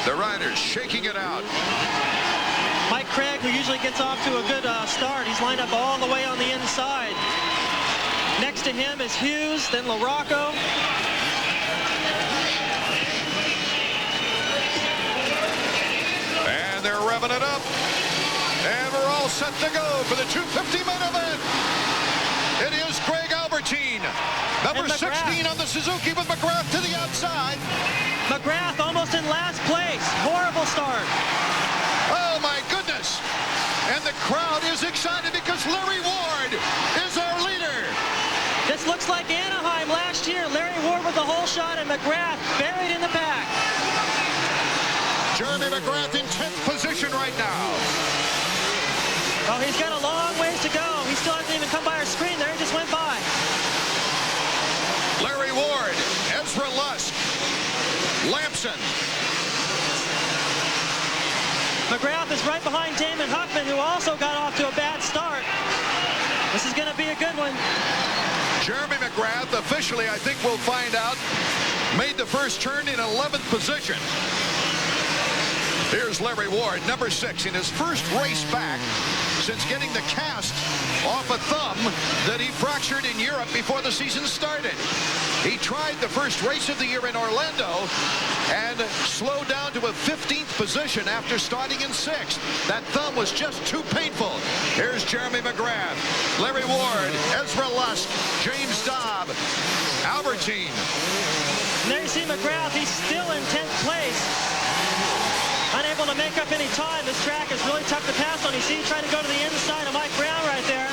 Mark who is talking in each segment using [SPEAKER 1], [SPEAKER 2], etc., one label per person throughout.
[SPEAKER 1] The riders shaking it out.
[SPEAKER 2] Mike Craig, who usually gets off to a good start, he's lined up all the way on the inside. Next to him is Hughes, then LaRocco.
[SPEAKER 1] And they're revving it up. And we're all set to go for the 250 main event. It is Greg Albertine, number 16 on the Suzuki, with McGrath to the outside.
[SPEAKER 2] McGrath almost in last place. Horrible start.
[SPEAKER 1] Oh, my goodness. And the crowd is excited because Larry Ward is our leader.
[SPEAKER 2] This looks like Anaheim last year. Larry Ward with the whole shot and McGrath buried in the pack.
[SPEAKER 1] Jeremy McGrath in 10th position right now.
[SPEAKER 2] Oh, he's got a long ways to go. He still hasn't even come by our screen there. He just went by.
[SPEAKER 1] Larry Ward, Ezra Lusk, Lamson.
[SPEAKER 2] McGrath is right behind Damon Huffman, who also got off to a bad start. This is going to be a good one.
[SPEAKER 1] Jeremy McGrath, officially, I think we'll find out, made the first turn in 11th position. Here's Larry Ward, number 6, in his first race back since getting the cast off a thumb that he fractured in Europe before the season started. He tried the first race of the year in Orlando and slowed down to a 15th position after starting in 6th. That thumb was just too painful. Here's Jeremy McGrath, Larry Ward, Ezra Lusk, James Dobb, Albertine.
[SPEAKER 2] And there you see McGrath, he's still in 10th place. Unable to make up any time. This track is really tough to pass on. You see, he tried to go to the inside of Mike Brown right there.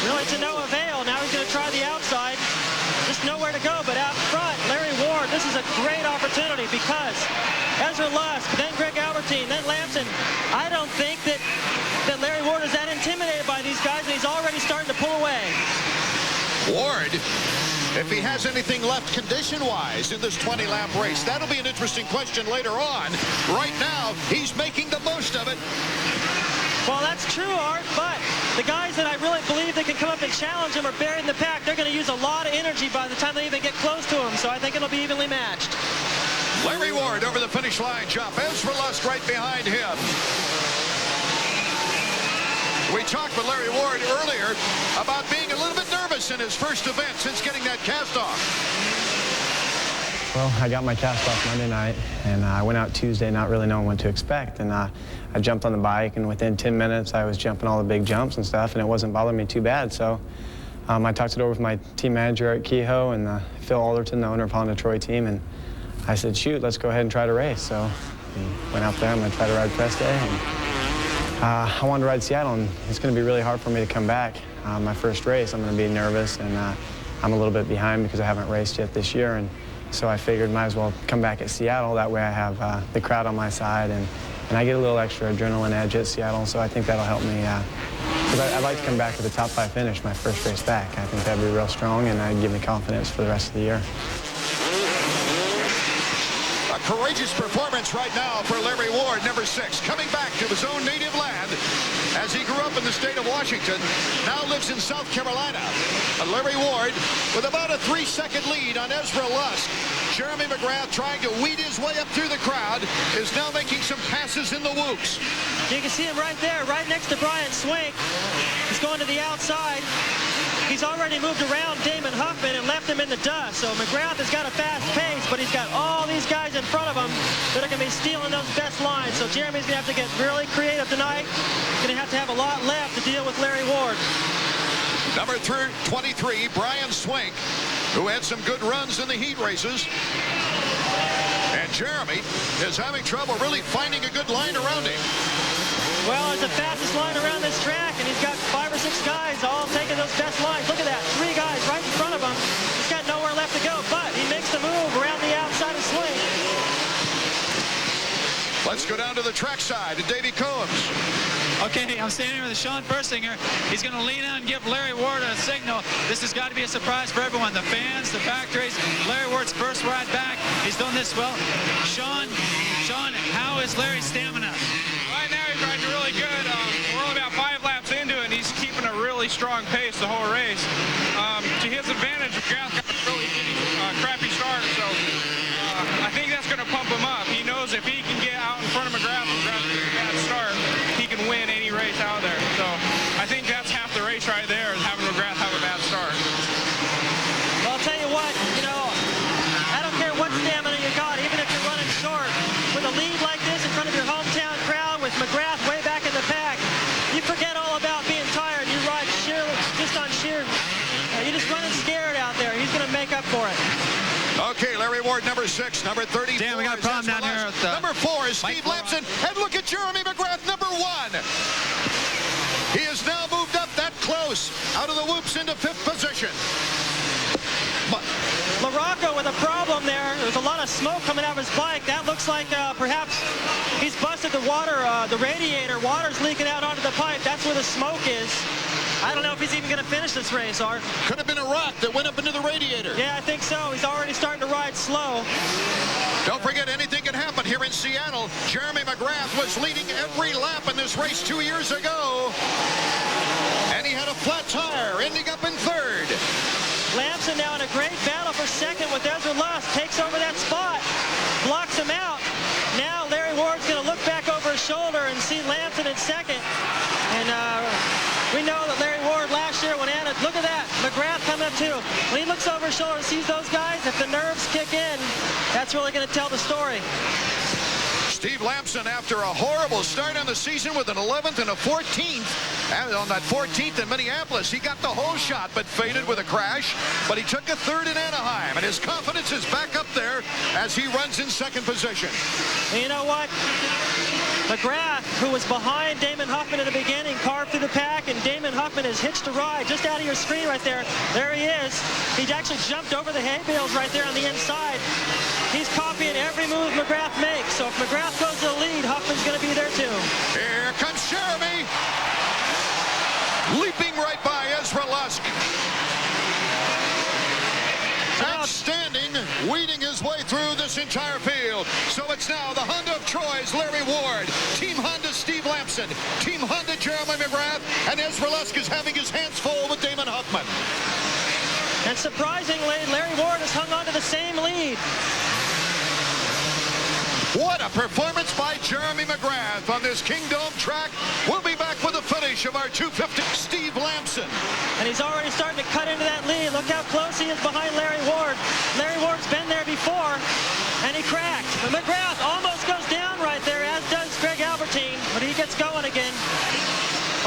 [SPEAKER 2] Really to no avail. Now he's going to try the outside. Just nowhere to go, but out front, Larry Ward, this is a great opportunity because Ezra Lusk, then Greg Albertine, then Lamson. I don't think that Larry Ward is that intimidated by these guys, and he's already starting to pull away.
[SPEAKER 1] Ward, if he has anything left condition-wise in this 20-lap race, that'll be an interesting question later on. Right now, he's making the most of it.
[SPEAKER 2] Well, that's true, Art, but the guys that I really believe that can come up and challenge him are buried in the pack. They're going to use a lot of energy by the time they even get close to him, so I think it'll be evenly matched.
[SPEAKER 1] Larry Ward over the finish line jump. Ezra Lusk right behind him. We talked with Larry Ward earlier about being a little bit nervous in his first event since getting that cast off.
[SPEAKER 3] Well, I got my cast off Monday night, and I went out Tuesday not really knowing what to expect. And I jumped on the bike, and within 10 minutes, I was jumping all the big jumps and stuff, and it wasn't bothering me too bad. So I talked it over with my team manager at Kehoe and Phil Alderton, the owner of Honda Troy team, and I said, shoot, let's go ahead and try to race. So we went out there. I'm going to try to ride press day. And, I wanted to ride Seattle, and it's going to be really hard for me to come back. My first race, I'm going to be nervous, and I'm a little bit behind because I haven't raced yet this year. And so I figured might as well come back at Seattle. That way I have the crowd on my side, and I get a little extra adrenaline edge at Seattle. So I think that'll help me because I'd like to come back with a top 5 finish my first race back. I think that'd be real strong, and that'd give me confidence for the rest of the year.
[SPEAKER 1] A courageous performance right now for Larry Ward, number 6, coming back to his own native land as he grew up in the state of Washington, now lives in South Carolina. Larry Ward with about a 3-second lead on Ezra Lusk. Jeremy McGrath, trying to weed his way up through the crowd, is now making some passes in the whoops.
[SPEAKER 2] You can see him right there, right next to Brian Swink. He's going to the outside. He's already moved around Damon Huffman and left him in the dust. So McGrath has got a fast pace, but he's got all these guys in front of him that are going to be stealing those best lines. So Jeremy's going to have to get really creative tonight. Going to have a lot left to deal with Larry Ward.
[SPEAKER 1] Number 23, Brian Swink, who had some good runs in the heat races. And Jeremy is having trouble really finding a good line around him.
[SPEAKER 2] Well, it's the fastest line around this track, and he's got 5 or 6 guys all taking those best lines. Look at that, 3 guys right in front of him. He's got nowhere left to go, but he makes the move around the outside of Swing.
[SPEAKER 1] Let's go down to the trackside to Davey Combs.
[SPEAKER 4] Okay, I'm standing here with Sean Persinger. He's going to lean out and give Larry Ward a signal. This has got to be a surprise for everyone. The fans, the factories. Larry Ward's first ride back. He's done this well. Sean, how is Larry's stamina?
[SPEAKER 5] Right now he's riding really good. We're only about 5 laps into it, and he's keeping a really strong pace the whole race. To his advantage, McGrath got a really crappy start, so I think that's going to pump him up. He knows if he
[SPEAKER 1] Ward, number 6. Number 34.
[SPEAKER 4] Dan, we got a problem down here with
[SPEAKER 1] number 4 is Steve Lamson. And look at Jeremy McGrath, number 1. He has now moved up that close out of the whoops into 5th position.
[SPEAKER 2] Morocco with a problem there. There's a lot of smoke coming out of his bike. That looks like perhaps he's busted the water, the radiator. Water's leaking out onto the pipe. That's where the smoke is. I don't know if he's even going to finish this race, Art.
[SPEAKER 1] Could have been a rock that went up into the radiator.
[SPEAKER 2] Yeah, I think so. He's already starting to ride slow.
[SPEAKER 1] Don't forget, anything can happen here in Seattle. Jeremy McGrath was leading every lap in this race 2 years ago. And he had a flat tire, ending up in 3rd.
[SPEAKER 2] Lamson now in a great battle for 2nd with Ezra Lusk. Takes over that spot, blocks him out. Now Larry Ward's going to look back over his shoulder and see Lamson in 2nd. And we know that Larry Ward last year when Anna, look at that, McGrath coming up too. When he looks over his shoulder and sees those guys, if the nerves kick in, that's really going to tell the story.
[SPEAKER 1] Steve Lamson, after a horrible start on the season with an 11th and a 14th, and on that 14th in Minneapolis, he got the whole shot but faded with a crash. But he took a 3rd in Anaheim, and his confidence is back up there as he runs in 2nd position.
[SPEAKER 2] And you know what? McGrath, who was behind Damon Huffman in the beginning, carved through the pack, and Damon Huffman has hitched a ride just out of your screen right there. There he is. He actually jumped over the hay bales right there on the inside. He's copying every move McGrath makes. So if McGrath goes to the lead, Huffman's going to be there too.
[SPEAKER 1] Here comes Jeremy. Leaping right by Ezra Lusk. Outstanding, weeding his way through this entire field. So it's now the Honda of Troy's Larry Ward, Team Honda Steve Lamson, Team Honda Jeremy McGrath, and Ezra Lusk is having his hands full with Damon Huffman.
[SPEAKER 2] And surprisingly, Larry Ward has hung on to the same lead.
[SPEAKER 1] What a performance by Jeremy McGrath on this Kingdome track. We'll be back with the finish of our 250. Steve Lamson.
[SPEAKER 2] And he's already starting to cut into that lead. Look how close he is behind Larry Ward. Larry Ward's been there before, and he cracked. But McGrath almost goes down right there, as does Greg Albertine, but he gets going again.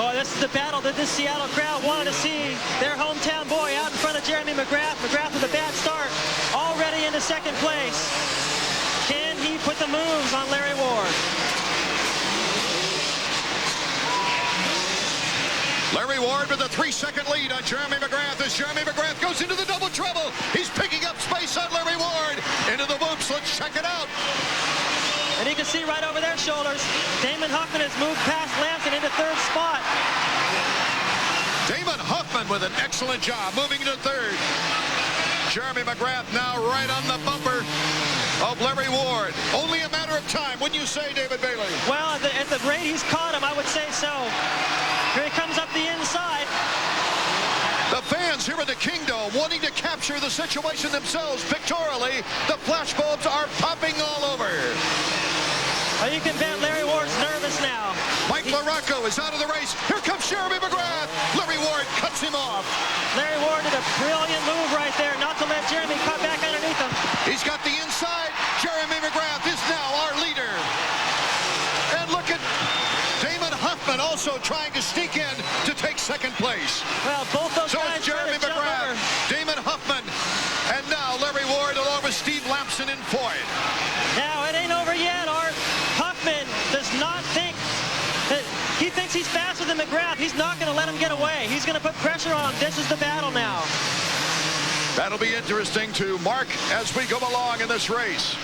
[SPEAKER 2] Oh, this is the battle that this Seattle crowd wanted to see. Their hometown boy out in front of Jeremy McGrath. McGrath with a bad start, already into 2nd place. Can he put the moves on Larry Ward?
[SPEAKER 1] Larry Ward with a 3-second lead on Jeremy McGrath as Jeremy McGrath goes into the double trouble. He's picking up space on Larry Ward. Into the whoops. Let's check it out.
[SPEAKER 2] And you can see right over their shoulders, Damon Huffman has moved past Lamson into 3rd spot.
[SPEAKER 1] Damon Huffman with an excellent job moving to 3rd. Jeremy McGrath now right on the bumper of Larry Ward. Only a matter of time, wouldn't you say, David Bailey?
[SPEAKER 2] Well, at the rate he's caught him, I would say so. Here he comes up the inside.
[SPEAKER 1] The fans here at the Kingdome wanting to capture the situation themselves pictorially. The flashbulbs are popping all over.
[SPEAKER 2] Well, you can bet Larry Ward's nervous now.
[SPEAKER 1] Mike Larocco is out of the race. Here comes Jeremy McGrath. Larry Ward cuts him off.
[SPEAKER 2] Larry Ward did a brilliant move right there, not to let Jeremy cut back underneath him.
[SPEAKER 1] He's got the inside. Jeremy McGrath is now our leader. And look at Damon Huffman also trying to sneak in to take 2nd place.
[SPEAKER 2] Well, both those guys
[SPEAKER 1] it's Jeremy McGrath, Damon Huffman, and now Larry Ward along with Steve Lamson in 4th.
[SPEAKER 2] Now, it ain't over yet, Art. Huffman does not think that he thinks he's faster than McGrath. He's not going to let him get away. He's going to put pressure on him. This is the battle now.
[SPEAKER 1] That'll be interesting to mark as we go along in this race.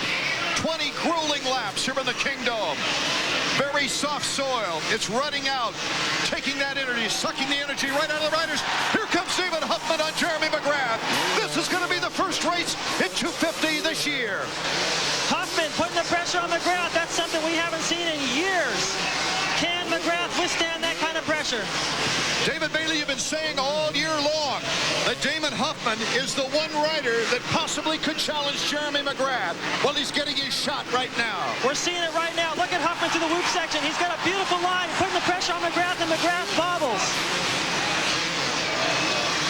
[SPEAKER 1] 20 grueling laps here in the Kingdome. Very soft soil. It's running out, taking that energy, sucking the energy right out of the riders. Here comes Damon Huffman on Jeremy McGrath. This is going to be the first race in 250 this year.
[SPEAKER 2] Huffman putting the pressure on McGrath. That's something we haven't seen in years. Can McGrath withstand that kind of pressure?
[SPEAKER 1] David Bailey, you've been saying all year long that Damon Huffman is the one rider that possibly could challenge Jeremy McGrath. Well, he's getting his shot right now.
[SPEAKER 2] We're seeing it right now. Look at Huffman through the whoop section. He's got a beautiful line, putting the pressure on McGrath, and McGrath bobbles.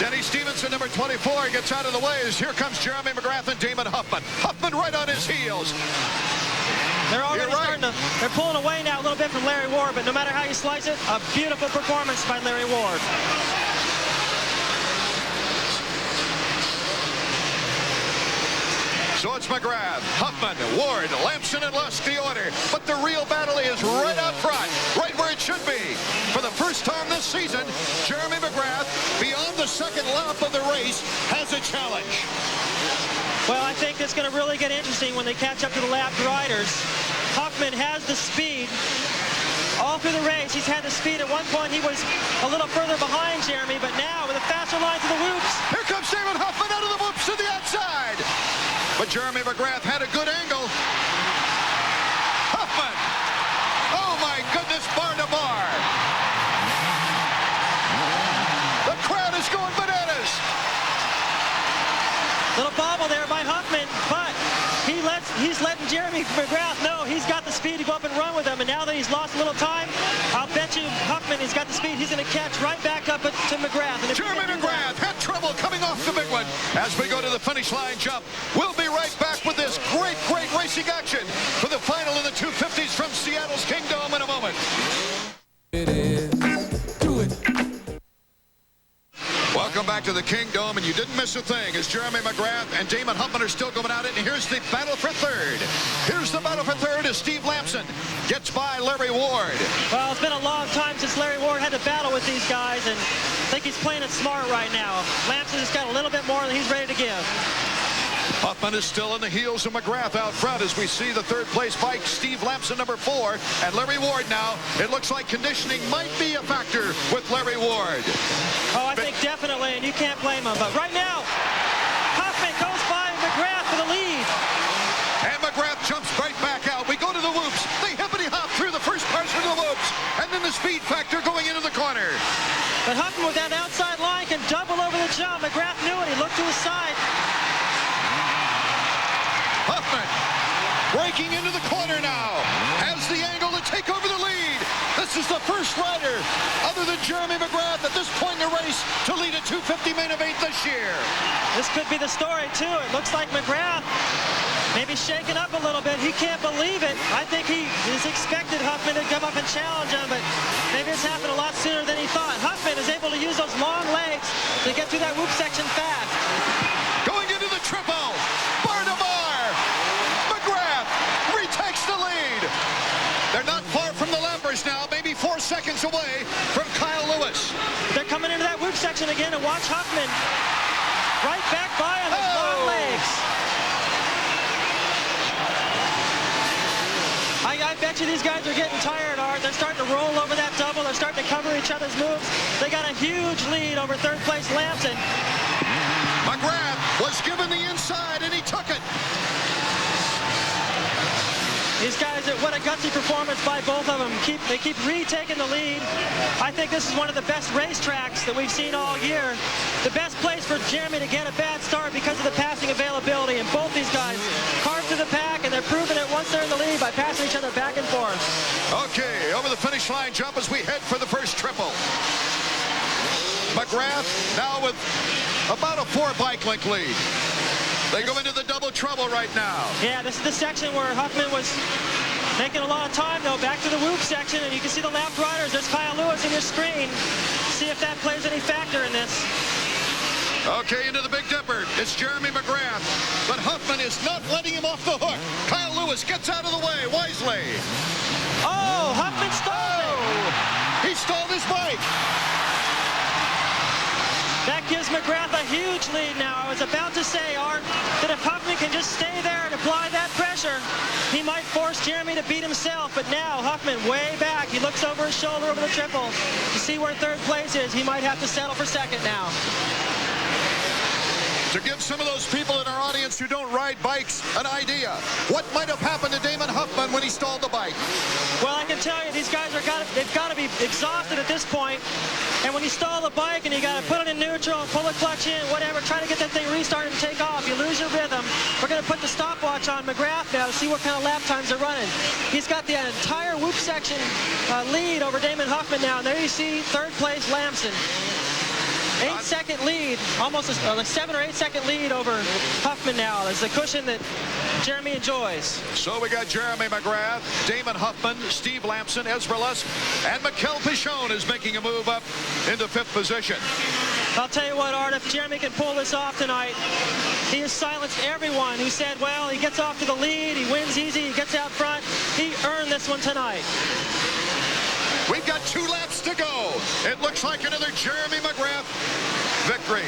[SPEAKER 1] Denny Stevenson, number 24, gets out of the way as here comes Jeremy McGrath and Damon Huffman. Huffman right on his heels.
[SPEAKER 2] They're already they're pulling away now a little bit from Larry Ward, but no matter how you slice it, a beautiful performance by Larry Ward.
[SPEAKER 1] So it's McGrath, Huffman, Ward, Lamson, and Lusk the order. But the real battle is right out front, right where it should be. For the first time this season, Jeremy McGrath, beyond the second lap of the race, has a challenge.
[SPEAKER 2] Well, I think it's going to really get interesting when they catch up to the lapped riders. Huffman has the speed. All through the race, he's had the speed. At one point, he was a little further behind Jeremy, but now with a faster line to the whoops.
[SPEAKER 1] Here comes David Huffman out of the whoops to the outside. But Jeremy McGrath had a good angle. Huffman. Oh, my goodness, bar to bar. The crowd is going bananas.
[SPEAKER 2] Little bobble there by Huffman, but he's letting Jeremy McGrath know he's got the speed to go up and run with him. And now that he's lost a little time, I'll bet you Huffman has got the speed. He's going to catch right back up to McGrath. And
[SPEAKER 1] Jeremy McGrath had trouble coming off the big one. As we go to the finish line jump, we'll be right back with this great racing action for the final in the 250s from Seattle's Kingdom in a moment.
[SPEAKER 6] It is. Do it.
[SPEAKER 1] Welcome back to the Kingdom, and you didn't miss a thing as Jeremy McGrath and Damon Huffman are still going at it, and here's the battle for third. Here's the battle for third as Steve Lamson gets by Larry Ward.
[SPEAKER 2] Well, it's been a long time since Larry Ward had to battle with these guys, and I think he's playing it smart right now. Lamson has got a little bit more than he's ready to give.
[SPEAKER 1] Huffman is still in the heels of McGrath out front as we see the third place bike, Steve Lamson, number 4, and Larry Ward now. It looks like conditioning might be a factor with Larry Ward.
[SPEAKER 2] Oh, I think definitely, and you can't blame him. But right now, Huffman goes by McGrath for the lead.
[SPEAKER 1] And McGrath jumps right back out. We go to the whoops. They hippity-hop through the first portion of the whoops, and then the speed factor going into the corner.
[SPEAKER 2] But Huffman with that outside line can double over the jump. McGrath knew it. He looked to his side.
[SPEAKER 1] Huffman breaking into the corner now. Has the angle to take over the lead. This is the first rider other than Jeremy McGrath at this point in the race to lead a 250 main event this year.
[SPEAKER 2] This could be the story, too. It looks like McGrath maybe shaken up a little bit. He can't believe it. I think he has expected Huffman to come up and challenge him, but maybe it's happened a lot sooner than he thought. Huffman is able to use those long legs to get through that whoop section fast.
[SPEAKER 1] Going into the triple. Bar to bar. McGrath retakes the lead. They're not far from the lappers now, maybe 4 seconds away from Kyle Lewis.
[SPEAKER 2] They're coming into that whoop section again, and watch Huffman right back by on those long legs. I bet you these guys are getting tired, Art. They're starting to roll over that double. They're starting to cover each other's moves. They got a huge lead over third place Lamson.
[SPEAKER 1] McGrath was given the inside, and he took it.
[SPEAKER 2] These guys, what a gutsy performance by both of them. They keep retaking the lead. I think this is one of the best racetracks that we've seen all year. The best place for Jeremy to get a bad start because of the passing availability. And both these guys carved to the pack, and they're proving it once they're in the lead by passing each other back and forth.
[SPEAKER 1] Okay, over the finish line jump as we head for the first triple. McGrath now with about a 4-bike length lead. They go into the double trouble right now.
[SPEAKER 2] Yeah, this is the section where Huffman was making a lot of time, though. Back to the whoop section, and you can see the lapped riders. There's Kyle Lewis in your screen. See if that plays any factor in this.
[SPEAKER 1] Okay, into the Big Dipper. It's Jeremy McGrath, but Huffman is not letting him off the hook. Kyle Lewis gets out of the way wisely.
[SPEAKER 2] Oh, Huffman stalled it.
[SPEAKER 1] He stalled his bike.
[SPEAKER 2] That gives McGrath a huge lead now. I was about to say, Art, that if Huffman can just stay there and apply that pressure, he might force Jeremy to beat himself. But now Huffman way back. He looks over his shoulder over the triple to see where third place is. He might have to settle for second now.
[SPEAKER 1] To give some of those people in our audience who don't ride bikes an idea, what might have happened to Damon Huffman when he stalled the bike?
[SPEAKER 2] Well, I can tell you, these guys they've got to be exhausted at this point. And when you stall the bike and you got to put it in neutral, pull the clutch in, whatever, try to get that thing restarted and take off, you lose your rhythm. We're going to put the stopwatch on McGrath now to see what kind of lap times they're running. He's got the entire whoop section lead over Damon Huffman now. And there you see third place Lamson. 8-second lead, almost a 7 or 8 second lead over Huffman now. There's the cushion that Jeremy enjoys.
[SPEAKER 1] So we got Jeremy McGrath, Damon Huffman, Steve Lamson, Ezra Lusk, and Mikel Pichon is making a move up into 5th position.
[SPEAKER 2] I'll tell you what, Art, if Jeremy can pull this off tonight, he has silenced everyone who said, well, he gets off to the lead, he wins easy, he gets out front. He earned this one tonight.
[SPEAKER 1] We've got 2 laps to go. It looks like another Jeremy McGrath victory.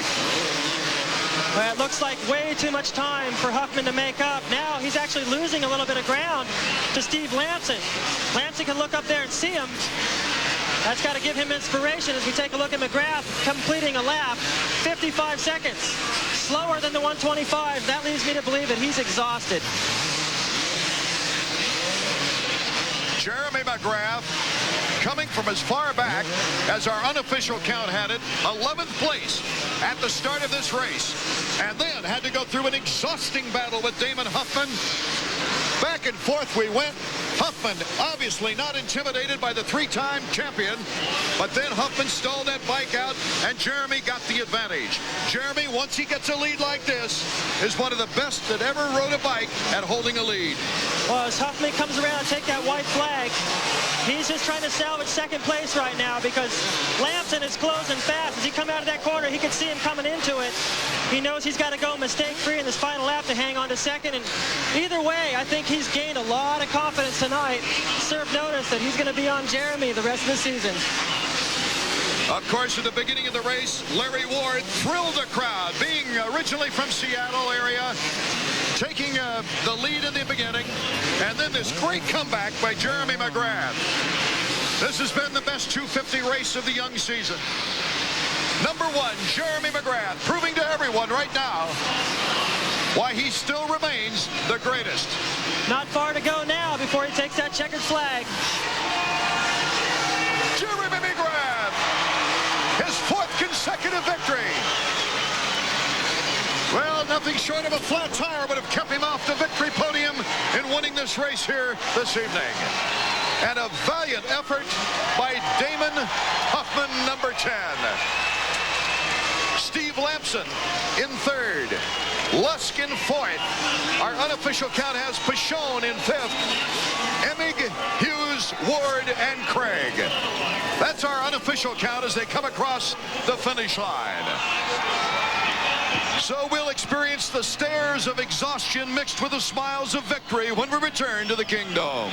[SPEAKER 2] Well, it looks like way too much time for Huffman to make up. Now he's actually losing a little bit of ground to Steve Lamson. Lamson can look up there and see him. That's got to give him inspiration as we take a look at McGrath completing a lap, 55 seconds, slower than the 125. That leads me to believe that he's exhausted.
[SPEAKER 1] Jeremy McGrath coming from as far back as our unofficial count had it, 11th place at the start of this race, and then had to go through an exhausting battle with Damon Huffman. Back and forth we went. Huffman obviously not intimidated by the 3-time champion, but then Huffman stalled that bike out and Jeremy got the advantage. Jeremy, once he gets a lead like this, is one of the best that ever rode a bike at holding a lead.
[SPEAKER 2] Well, as Huffman comes around and take that white flag, he's just trying to salvage second place right now because Lamson is closing fast. As he comes out of that corner, he can see him coming into it. He knows he's got to go mistake-free in this final lap to hang on to second. And either way, I think he's gained a lot of confidence tonight. Serve notice that he's going to be on Jeremy the rest of the season.
[SPEAKER 1] Of course, at the beginning of the race, Larry Ward thrilled the crowd, being originally from Seattle area, taking the lead in the beginning, and then this great comeback by Jeremy McGrath. This has been the best 250 race of the young season. Number 1, Jeremy McGrath, proving to everyone right now why he still remains the greatest.
[SPEAKER 2] Not far to go now before he takes that checkered flag.
[SPEAKER 1] Jeremy McGrath, his 4th consecutive victory. Well, nothing short of a flat tire would have kept him off the victory podium in winning this race here this evening. And a valiant effort by Damon Huffman, number 10. Steve Lamson in 3rd. Lusk in 4th. Our unofficial count has Pichon in 5th. Emig, Hughes, Ward, and Craig. That's our unofficial count as they come across the finish line. So we'll experience the stares of exhaustion mixed with the smiles of victory when we return to the Kingdome.